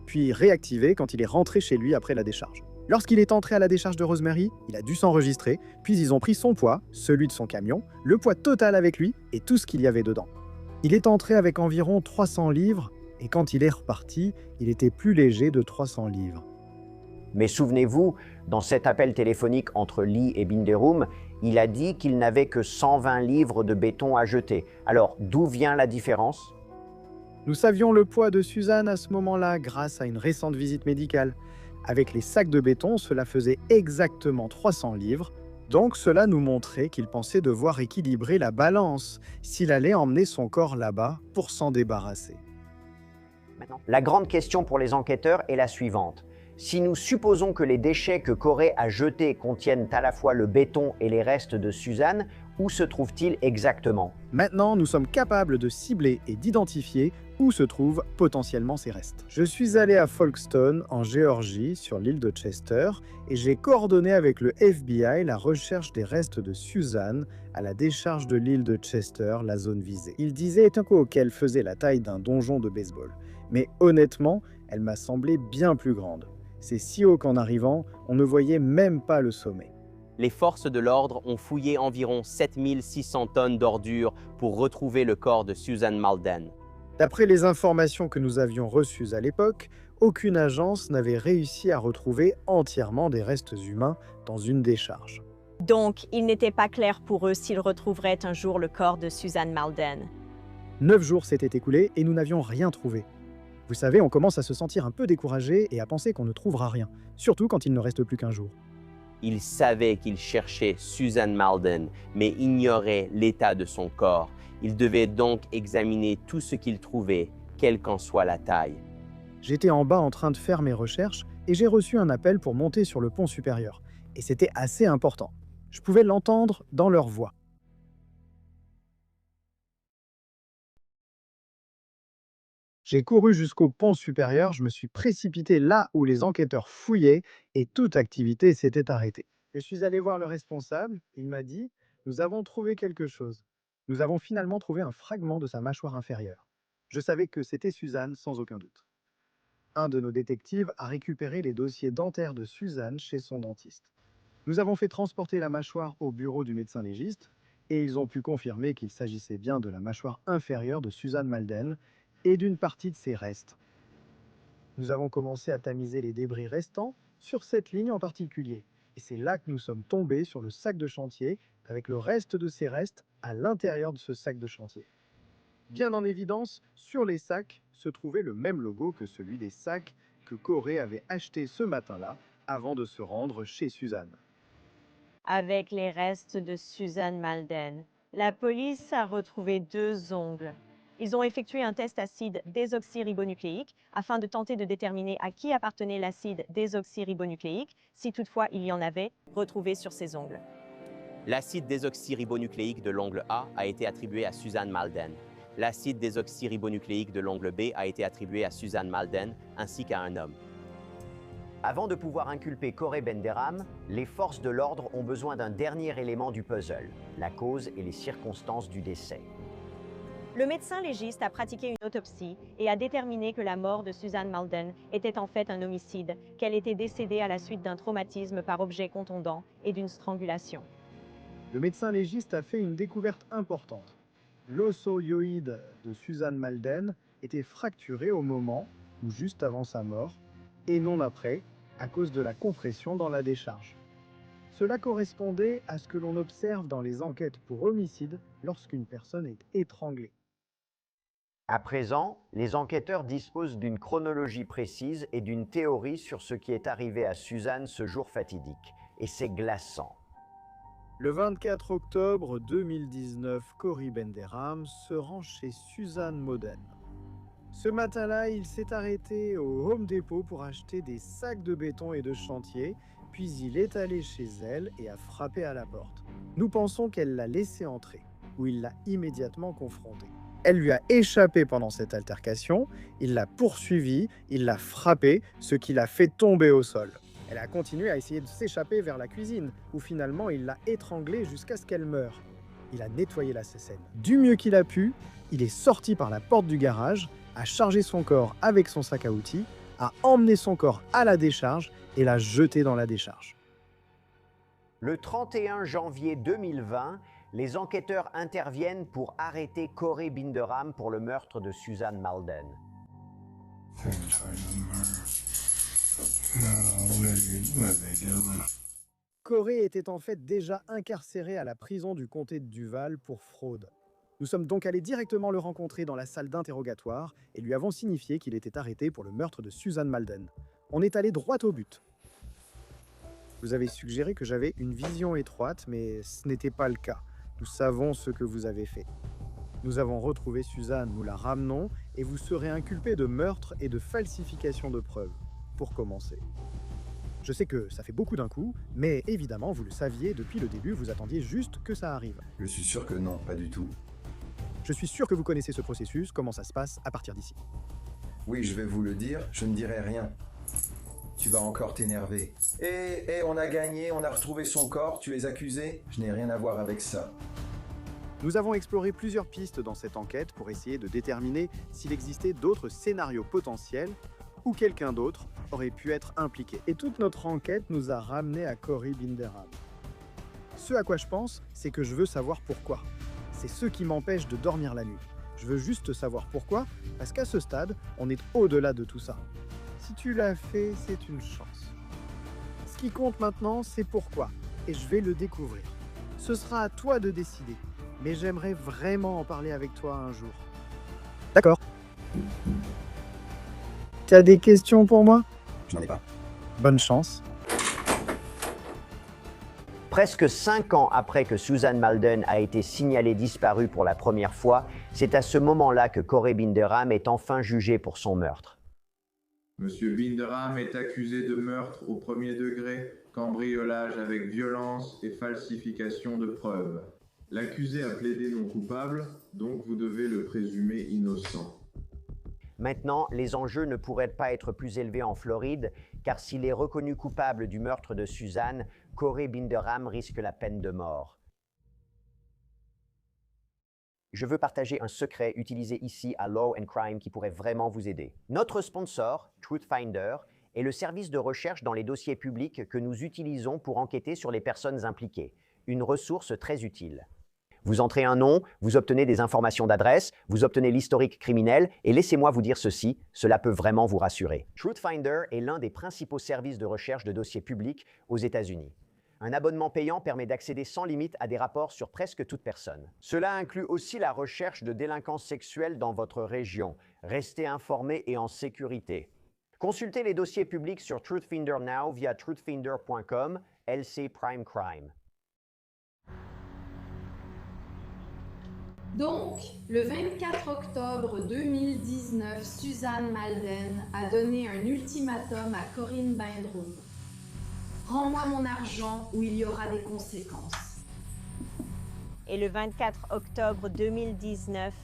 puis réactivé quand il est rentré chez lui après la décharge. Lorsqu'il est entré à la décharge de Rosemary, il a dû s'enregistrer, puis ils ont pris son poids, celui de son camion, le poids total avec lui et tout ce qu'il y avait dedans. Il est entré avec environ 300 livres, et quand il est reparti, il était plus léger de 300 livres. Mais souvenez-vous, dans cet appel téléphonique entre Lee et Bindram, il a dit qu'il n'avait que 120 livres de béton à jeter. Alors, d'où vient la différence? Nous savions le poids de Suzanne à ce moment-là grâce à une récente visite médicale. Avec les sacs de béton, cela faisait exactement 300 livres, donc cela nous montrait qu'il pensait devoir équilibrer la balance s'il allait emmener son corps là-bas pour s'en débarrasser. Maintenant, la grande question pour les enquêteurs est la suivante. Si nous supposons que les déchets que Corey a jetés contiennent à la fois le béton et les restes de Suzanne, où se trouvent-ils exactement? Maintenant, nous sommes capables de cibler et d'identifier où se trouvent potentiellement ces restes. Je suis allé à Folkestone, en Géorgie, sur l'île de Chester, et j'ai coordonné avec le FBI la recherche des restes de Suzanne à la décharge de l'île de Chester, la zone visée. Il disait qu'elle faisait la taille d'un donjon de baseball. Mais honnêtement, elle m'a semblé bien plus grande. C'est si haut qu'en arrivant, on ne voyait même pas le sommet. Les forces de l'ordre ont fouillé environ 7600 tonnes d'ordures pour retrouver le corps de Suzanne Malden. D'après les informations que nous avions reçues à l'époque, aucune agence n'avait réussi à retrouver entièrement des restes humains dans une décharge. Donc, il n'était pas clair pour eux s'ils retrouveraient un jour le corps de Suzanne Malden. 9 jours s'étaient écoulés et nous n'avions rien trouvé. Vous savez, on commence à se sentir un peu découragé et à penser qu'on ne trouvera rien, surtout quand il ne reste plus qu'un jour. Ils savaient qu'ils cherchaient Suzanne Malden, mais ignoraient l'état de son corps. Ils devaient donc examiner tout ce qu'ils trouvaient, quelle qu'en soit la taille. J'étais en bas en train de faire mes recherches et j'ai reçu un appel pour monter sur le pont supérieur. Et c'était assez important. Je pouvais l'entendre dans leur voix. J'ai couru jusqu'au pont supérieur, je me suis précipité là où les enquêteurs fouillaient et toute activité s'était arrêtée. Je suis allé voir le responsable, il m'a dit « Nous avons trouvé quelque chose. Nous avons finalement trouvé un fragment de sa mâchoire inférieure. » Je savais que c'était Suzanne sans aucun doute. Un de nos détectives a récupéré les dossiers dentaires de Suzanne chez son dentiste. Nous avons fait transporter la mâchoire au bureau du médecin légiste et ils ont pu confirmer qu'il s'agissait bien de la mâchoire inférieure de Suzanne Malden et d'une partie de ses restes. Nous avons commencé à tamiser les débris restants sur cette ligne en particulier. Et c'est là que nous sommes tombés sur le sac de chantier avec le reste de ses restes à l'intérieur de ce sac de chantier. Bien en évidence, sur les sacs se trouvait le même logo que celui des sacs que Corey avait acheté ce matin-là avant de se rendre chez Suzanne. Avec les restes de Suzanne Malden, la police a retrouvé 2 ongles. Ils ont effectué un test acide désoxyribonucléique afin de tenter de déterminer à qui appartenait l'acide désoxyribonucléique, si toutefois il y en avait, retrouvé sur ces ongles. L'acide désoxyribonucléique de l'ongle A a été attribué à Suzanne Malden. L'acide désoxyribonucléique de l'ongle B a été attribué à Suzanne Malden ainsi qu'à un homme. Avant de pouvoir inculper Corey Benderam, les forces de l'ordre ont besoin d'un dernier élément du puzzle, la cause et les circonstances du décès. Le médecin légiste a pratiqué une autopsie et a déterminé que la mort de Suzanne Malden était en fait un homicide, qu'elle était décédée à la suite d'un traumatisme par objet contondant et d'une strangulation. Le médecin légiste a fait une découverte importante. L'os hyoïde de Suzanne Malden était fracturé au moment ou juste avant sa mort, et non après, à cause de la compression dans la décharge. Cela correspondait à ce que l'on observe dans les enquêtes pour homicide lorsqu'une personne est étranglée. À présent, les enquêteurs disposent d'une chronologie précise et d'une théorie sur ce qui est arrivé à Suzanne ce jour fatidique. Et c'est glaçant. Le 24 octobre 2019, Corey Benderam se rend chez Suzanne Malden. Ce matin-là, il s'est arrêté au Home Depot pour acheter des sacs de béton et de chantier, puis il est allé chez elle et a frappé à la porte. Nous pensons qu'elle l'a laissé entrer, où il l'a immédiatement confronté. Elle lui a échappé pendant cette altercation, il l'a poursuivie, il l'a frappée, ce qui l'a fait tomber au sol. Elle a continué à essayer de s'échapper vers la cuisine, où finalement il l'a étranglée jusqu'à ce qu'elle meure. Il a nettoyé la scène. Du mieux qu'il a pu, il est sorti par la porte du garage, a chargé son corps avec son sac à outils, a emmené son corps à la décharge et l'a jeté dans la décharge. Le 31 janvier 2020, les enquêteurs interviennent pour arrêter Corey Benderam pour le meurtre de Suzanne Malden. Corey était en fait déjà incarcéré à la prison du comté de Duval pour fraude. Nous sommes donc allés directement le rencontrer dans la salle d'interrogatoire et lui avons signifié qu'il était arrêté pour le meurtre de Suzanne Malden. On est allé droit au but. Vous avez suggéré que j'avais une vision étroite, mais ce n'était pas le cas. Nous savons ce que vous avez fait. Nous avons retrouvé Suzanne, nous la ramenons, et vous serez inculpé de meurtre et de falsification de preuves, pour commencer. Je sais que ça fait beaucoup d'un coup, mais évidemment, vous le saviez depuis le début, vous attendiez juste que ça arrive. Je suis sûr que non, pas du tout. Je suis sûr que vous connaissez ce processus, comment ça se passe à partir d'ici. Oui, je vais vous le dire, je ne dirai rien. Tu vas encore t'énerver. On a gagné, on a retrouvé son corps, tu es accusé. Je n'ai rien à voir avec ça. Nous avons exploré plusieurs pistes dans cette enquête pour essayer de déterminer s'il existait d'autres scénarios potentiels où quelqu'un d'autre aurait pu être impliqué. Et toute notre enquête nous a ramené à Corey Benderam. Ce à quoi je pense, c'est que je veux savoir pourquoi. C'est ce qui m'empêche de dormir la nuit. Je veux juste savoir pourquoi, parce qu'à ce stade, on est au-delà de tout ça. Si tu l'as fait, c'est une chance. Ce qui compte maintenant, c'est pourquoi, et je vais le découvrir. Ce sera à toi de décider, mais j'aimerais vraiment en parler avec toi un jour. D'accord. T'as des questions pour moi? Je n'en ai pas. Bonne chance. Presque 5 ans après que Suzanne Malden a été signalée disparue pour la première fois, c'est à ce moment-là que Corey Benderam est enfin jugé pour son meurtre. Monsieur Binderham est accusé de meurtre au premier degré, cambriolage avec violence et falsification de preuves. L'accusé a plaidé non coupable, donc vous devez le présumer innocent. Maintenant, les enjeux ne pourraient pas être plus élevés en Floride, car s'il est reconnu coupable du meurtre de Suzanne, Corey Binderham risque la peine de mort. Je veux partager un secret utilisé ici à Law & Crime qui pourrait vraiment vous aider. Notre sponsor, Truthfinder, est le service de recherche dans les dossiers publics que nous utilisons pour enquêter sur les personnes impliquées. Une ressource très utile. Vous entrez un nom, vous obtenez des informations d'adresse, vous obtenez l'historique criminel, et laissez-moi vous dire ceci, cela peut vraiment vous rassurer. Truthfinder est l'un des principaux services de recherche de dossiers publics aux États-Unis. Un abonnement payant permet d'accéder sans limite à des rapports sur presque toute personne. Cela inclut aussi la recherche de délinquance sexuelle dans votre région. Restez informé et en sécurité. Consultez les dossiers publics sur Truthfinder Now via truthfinder.com, LC Prime Crime. Donc, le 24 octobre 2019, Suzanne Malden a donné un ultimatum à Corinne Bindrum. Rends-moi mon argent ou il y aura des conséquences. Et le 24 octobre 2019,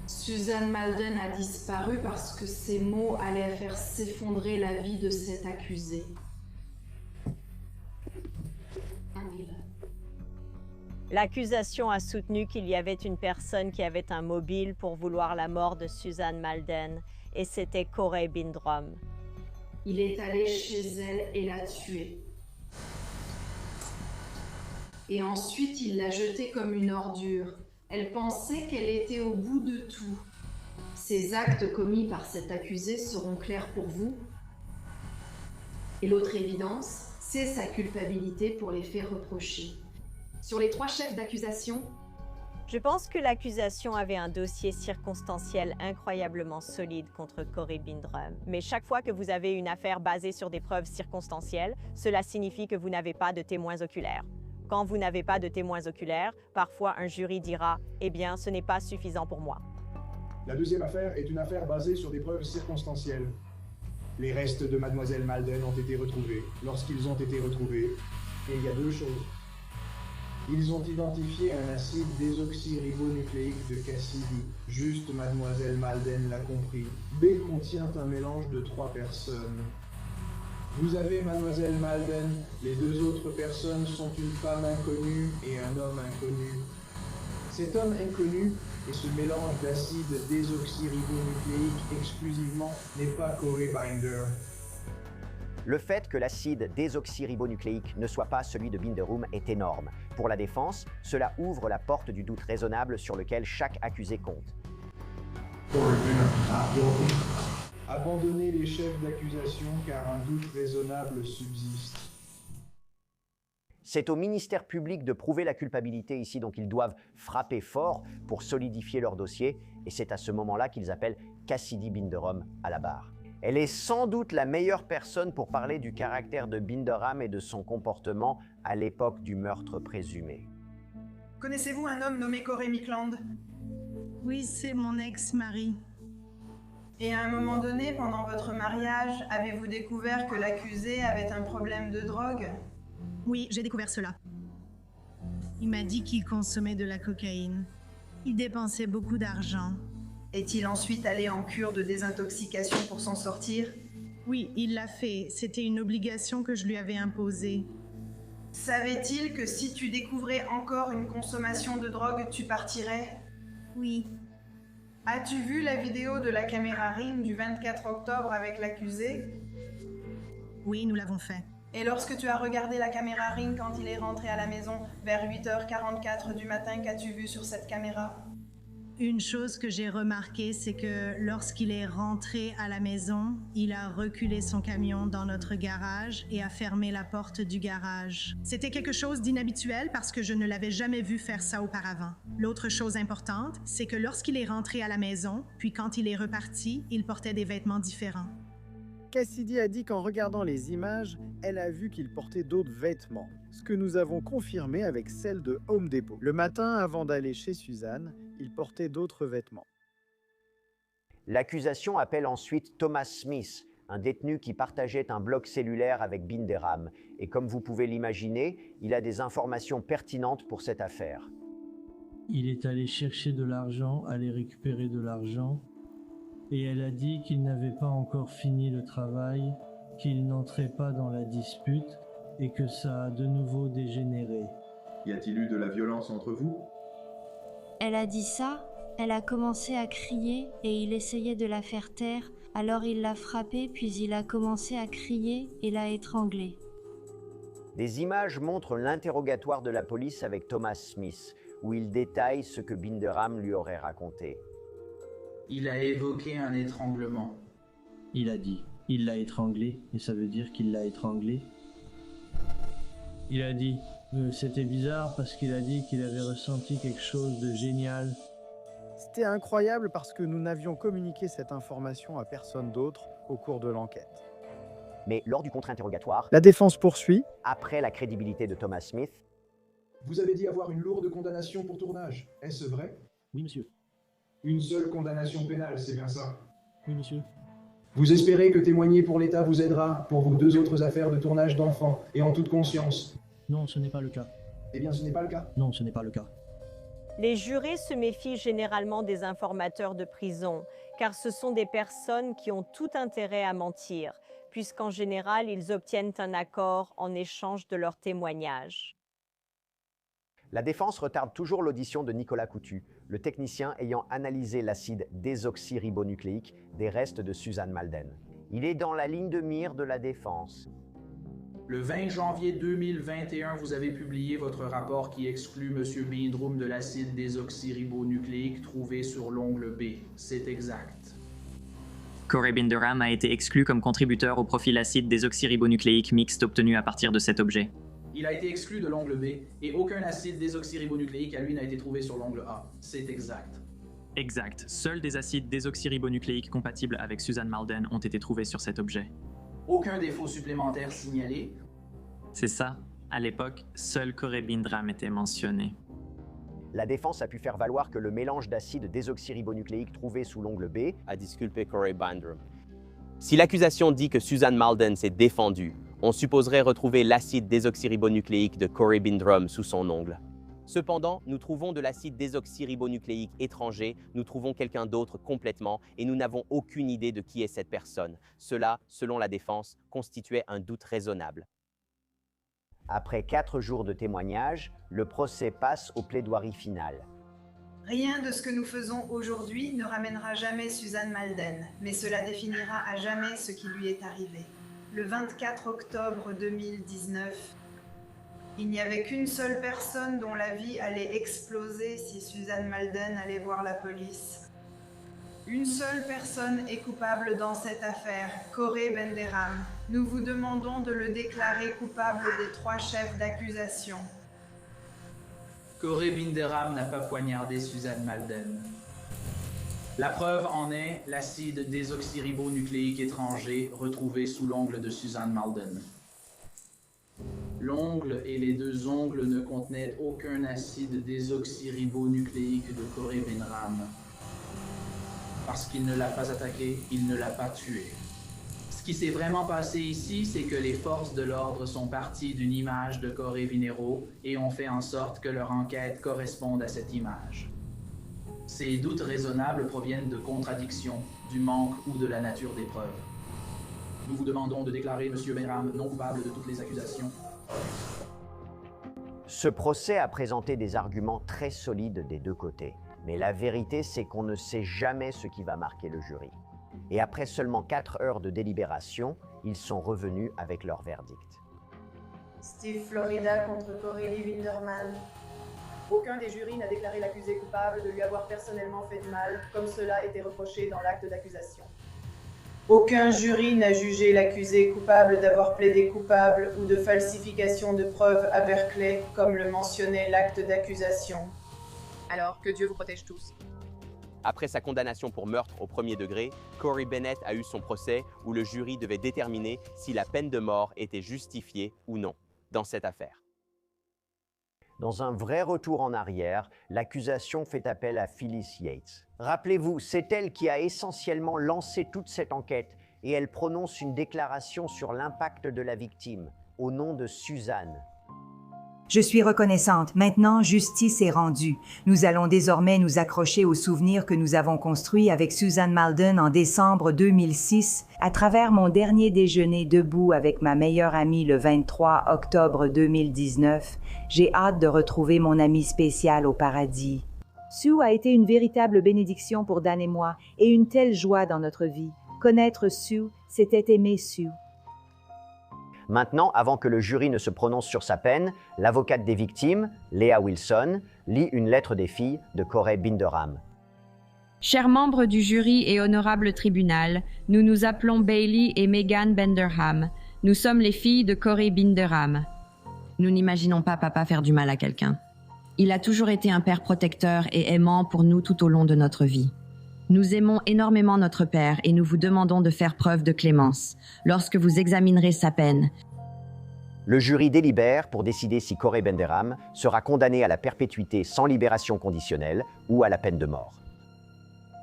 Suzanne Malden a disparu parce que ses mots allaient faire s'effondrer la vie de cet accusé. l'accusation a soutenu qu'il y avait une personne qui avait un mobile pour vouloir la mort de Suzanne Malden, et c'était Corey Binderham. Il est allé chez elle et l'a tuée. Et ensuite, il l'a jetée comme une ordure. Elle pensait qu'elle était au bout de tout. Ces actes commis par cet accusé seront clairs pour vous. Et l'autre évidence, c'est sa culpabilité pour les faits reprochés. Sur les 3 chefs d'accusation, je pense que l'accusation avait un dossier circonstanciel incroyablement solide contre Corey Binderham. Mais chaque fois que vous avez une affaire basée sur des preuves circonstancielles, cela signifie que vous n'avez pas de témoins oculaires. Quand vous n'avez pas de témoins oculaires, parfois un jury dira « Eh bien, ce n'est pas suffisant pour moi ». La deuxième affaire est une affaire basée sur des preuves circonstancielles. Les restes de Mademoiselle Malden ont été retrouvés. Lorsqu'ils ont été retrouvés, il y a 2 choses. Ils ont identifié un acide désoxyribonucléique de Cassidy. Juste Mademoiselle Malden l'a compris. B contient un mélange de 3 personnes. Vous avez Mademoiselle Malden. Les 2 autres personnes sont une femme inconnue et un homme inconnu. Cet homme inconnu et ce mélange d'acide désoxyribonucléique exclusivement n'est pas Corey Binder. Le fait que l'acide désoxyribonucléique ne soit pas celui de Binderham est énorme. Pour la défense, cela ouvre la porte du doute raisonnable sur lequel chaque accusé compte. Abandonnez les chefs d'accusation car un doute raisonnable subsiste. C'est au ministère public de prouver la culpabilité ici, donc ils doivent frapper fort pour solidifier leur dossier, et c'est à ce moment-là qu'ils appellent Cassidy Binderham à la barre. Elle est sans doute la meilleure personne pour parler du caractère de Binderham et de son comportement à l'époque du meurtre présumé. Connaissez-vous un homme nommé Corey Mickland? Oui, c'est mon ex-mari. Et à un moment donné, pendant votre mariage, avez-vous découvert que l'accusé avait un problème de drogue? Oui, j'ai découvert cela. Il m'a dit qu'il consommait de la cocaïne. Il dépensait beaucoup d'argent. Est-il ensuite allé en cure de désintoxication pour s'en sortir? Oui, il l'a fait. C'était une obligation que je lui avais imposée. Savait-il que si tu découvrais encore une consommation de drogue, tu partirais? Oui. As-tu vu la vidéo de la caméra Ring du 24 octobre avec l'accusé? Oui, nous l'avons fait. Et lorsque tu as regardé la caméra Ring quand il est rentré à la maison, vers 8h44 du matin, qu'as-tu vu sur cette caméra? Une chose que j'ai remarquée, c'est que lorsqu'il est rentré à la maison, il a reculé son camion dans notre garage et a fermé la porte du garage. C'était quelque chose d'inhabituel parce que je ne l'avais jamais vu faire ça auparavant. L'autre chose importante, c'est que lorsqu'il est rentré à la maison, puis quand il est reparti, il portait des vêtements différents. Cassidy a dit qu'en regardant les images, elle a vu qu'il portait d'autres vêtements, ce que nous avons confirmé avec celle de Home Depot. Le matin, avant d'aller chez Suzanne, il portait d'autres vêtements. L'accusation appelle ensuite Thomas Smith, un détenu qui partageait un bloc cellulaire avec Binderam. Et comme vous pouvez l'imaginer, il a des informations pertinentes pour cette affaire. Il est allé chercher de l'argent, aller récupérer de l'argent, et elle a dit qu'il n'avait pas encore fini le travail, qu'il n'entrait pas dans la dispute, et que ça a de nouveau dégénéré. Y a-t-il eu de la violence entre vous? Elle a dit ça, elle a commencé à crier et il essayait de la faire taire, alors il l'a frappée puis il a commencé à crier et l'a étranglée. Des images montrent l'interrogatoire de la police avec Thomas Smith, où il détaille ce que Binderam lui aurait raconté. Il a évoqué un étranglement. Il a dit, il l'a étranglée, et ça veut dire qu'il l'a étranglée. Il a dit, c'était bizarre parce qu'il a dit qu'il avait ressenti quelque chose de génial. C'était incroyable parce que nous n'avions communiqué cette information à personne d'autre au cours de l'enquête. Mais lors du contre-interrogatoire, la défense poursuit. Après la crédibilité de Thomas Smith, vous avez dit avoir une lourde condamnation pour tournage. Est-ce vrai? Oui, monsieur. Une seule condamnation pénale, c'est bien ça? Oui, monsieur. Vous espérez que témoigner pour l'État vous aidera pour vos 2 autres affaires de tournage d'enfants, et en toute conscience? Non, ce n'est pas le cas. Eh bien, ce n'est pas le cas? Non, ce n'est pas le cas. Les jurés se méfient généralement des informateurs de prison, car ce sont des personnes qui ont tout intérêt à mentir, puisqu'en général, ils obtiennent un accord en échange de leur témoignage. la défense retarde toujours l'audition de Nicolas Coutu, le technicien ayant analysé l'acide désoxyribonucléique des restes de Suzanne Malden. Il est dans la ligne de mire de la défense. Le 20 janvier 2021, vous avez publié votre rapport qui exclut M. Bindrum de l'acide désoxyribonucléique trouvé sur l'ongle B. C'est exact. Corey Binderam a été exclu comme contributeur au profil acide désoxyribonucléique mixte obtenu à partir de cet objet. Il a été exclu de l'ongle B et aucun acide désoxyribonucléique à lui n'a été trouvé sur l'ongle A. C'est exact. Exact. Seuls des acides désoxyribonucléiques compatibles avec Suzanne Malden ont été trouvés sur cet objet. Aucun défaut supplémentaire signalé. C'est ça. À l'époque, seul Corey Binderam était mentionné. La défense a pu faire valoir que le mélange d'acide désoxyribonucléique trouvé sous l'ongle B a disculpé Corey Binderam. Si l'accusation dit que Suzanne Malden s'est défendue, on supposerait retrouver l'acide désoxyribonucléique de Corey Binderam sous son ongle. Cependant, nous trouvons de l'acide désoxyribonucléique étranger, nous trouvons quelqu'un d'autre complètement et nous n'avons aucune idée de qui est cette personne. Cela, selon la défense, constituait un doute raisonnable. Après 4 jours de témoignage, le procès passe aux plaidoiries finales. Rien de ce que nous faisons aujourd'hui ne ramènera jamais Suzanne Malden, mais cela définira à jamais ce qui lui est arrivé. Le 24 octobre 2019, il n'y avait qu'une seule personne dont la vie allait exploser si Suzanne Malden allait voir la police. Une seule personne est coupable dans cette affaire, Corey Binderam. Nous vous demandons de le déclarer coupable des 3 chefs d'accusation. Corey Binderam n'a pas poignardé Suzanne Malden. La preuve en est l'acide désoxyribonucléique étranger retrouvé sous l'ongle de Suzanne Malden. L'ongle et les 2 ongles ne contenaient aucun acide désoxyribonucléique de Corey Binderam. Parce qu'il ne l'a pas attaqué, il ne l'a pas tué. Ce qui s'est vraiment passé ici, c'est que les forces de l'ordre sont parties d'une image de Corey Binderam et ont fait en sorte que leur enquête corresponde à cette image. Ces doutes raisonnables proviennent de contradictions, du manque ou de la nature des preuves. Nous vous demandons de déclarer M. Binderam non coupable de toutes les accusations. Ce procès a présenté des arguments très solides des 2 côtés. Mais la vérité, c'est qu'on ne sait jamais ce qui va marquer le jury. Et après seulement 4 heures de délibération, ils sont revenus avec leur verdict. Steve Florida contre Coralie Winderman. Aucun des jurys n'a déclaré l'accusé coupable de lui avoir personnellement fait du mal, comme cela était reproché dans l'acte d'accusation. Aucun jury n'a jugé l'accusé coupable d'avoir plaidé coupable ou de falsification de preuves à Berkeley, comme le mentionnait l'acte d'accusation. Alors, que Dieu vous protège tous. Après sa condamnation pour meurtre au 1er degré, Corey Bennett a eu son procès où le jury devait déterminer si la peine de mort était justifiée ou non dans cette affaire. Dans un vrai retour en arrière, l'accusation fait appel à Phyllis Yates. Rappelez-vous, c'est elle qui a essentiellement lancé toute cette enquête et elle prononce une déclaration sur l'impact de la victime, au nom de Suzanne. Je suis reconnaissante. Maintenant, justice est rendue. Nous allons désormais nous accrocher aux souvenirs que nous avons construits avec Suzanne Malden en décembre 2006 à travers mon dernier déjeuner debout avec ma meilleure amie le 23 octobre 2019. J'ai hâte de retrouver mon amie spéciale au paradis. Sue a été une véritable bénédiction pour Dan et moi et une telle joie dans notre vie. Connaître Sue, c'était aimer Sue. Maintenant, avant que le jury ne se prononce sur sa peine, l'avocate des victimes, Léa Wilson, lit une lettre des filles de Corey Binderham. Chers membres du jury et honorable tribunal, nous nous appelons Bailey et Megan Binderham. Nous sommes les filles de Corey Binderham. Nous n'imaginons pas papa faire du mal à quelqu'un. Il a toujours été un père protecteur et aimant pour nous tout au long de notre vie. Nous aimons énormément notre père et nous vous demandons de faire preuve de clémence lorsque vous examinerez sa peine. Le jury délibère pour décider si Corey Binderham sera condamné à la perpétuité sans libération conditionnelle ou à la peine de mort.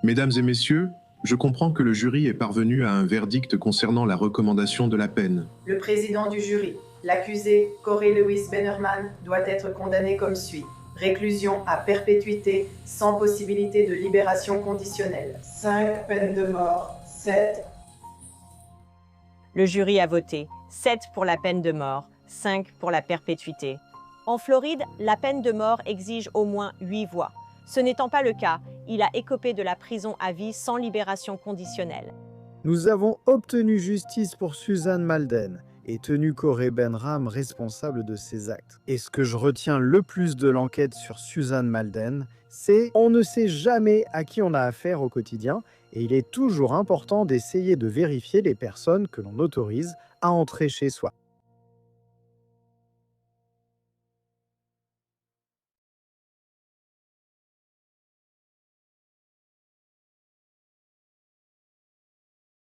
Mesdames et messieurs, je comprends que le jury est parvenu à un verdict concernant la recommandation de la peine. Le président du jury, l'accusé Corey Lewis Binderham, doit être condamné comme suit. Réclusion à perpétuité sans possibilité de libération conditionnelle. 5 peines de mort, 7. Le jury a voté 7 pour la peine de mort, 5 pour la perpétuité. En Floride, la peine de mort exige au moins 8 voix. Ce n'étant pas le cas, il a écopé de la prison à vie sans libération conditionnelle. Nous avons obtenu justice pour Suzanne Malden et tenu Corey Binderham responsable de ses actes. Et ce que je retiens le plus de l'enquête sur Suzanne Malden, c'est on ne sait jamais à qui on a affaire au quotidien et il est toujours important d'essayer de vérifier les personnes que l'on autorise à entrer chez soi.